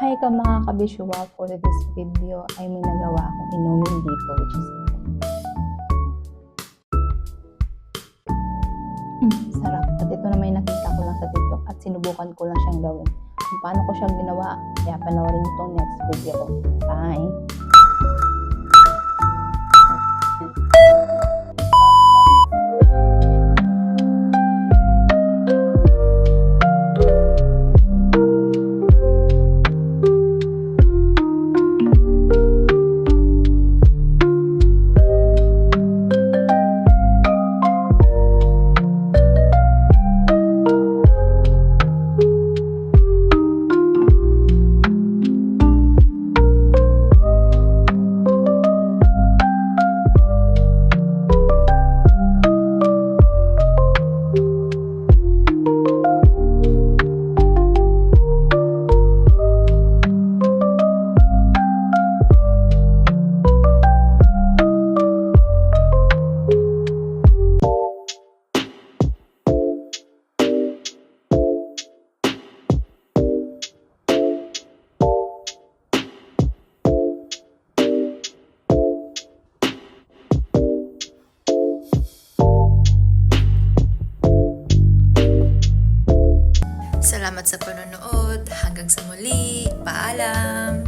Hi ka mga kabisyowa, for this video ay may nagawa akong inumin dito which is sarap. At ito na may nakita ko lang sa TikTok at sinubukan ko lang siyang gawin. Kung paano ko siya ginawa, kaya panoorin itong next video ko. Bye! Salamat sa panonood. Hanggang sa muli. Paalam!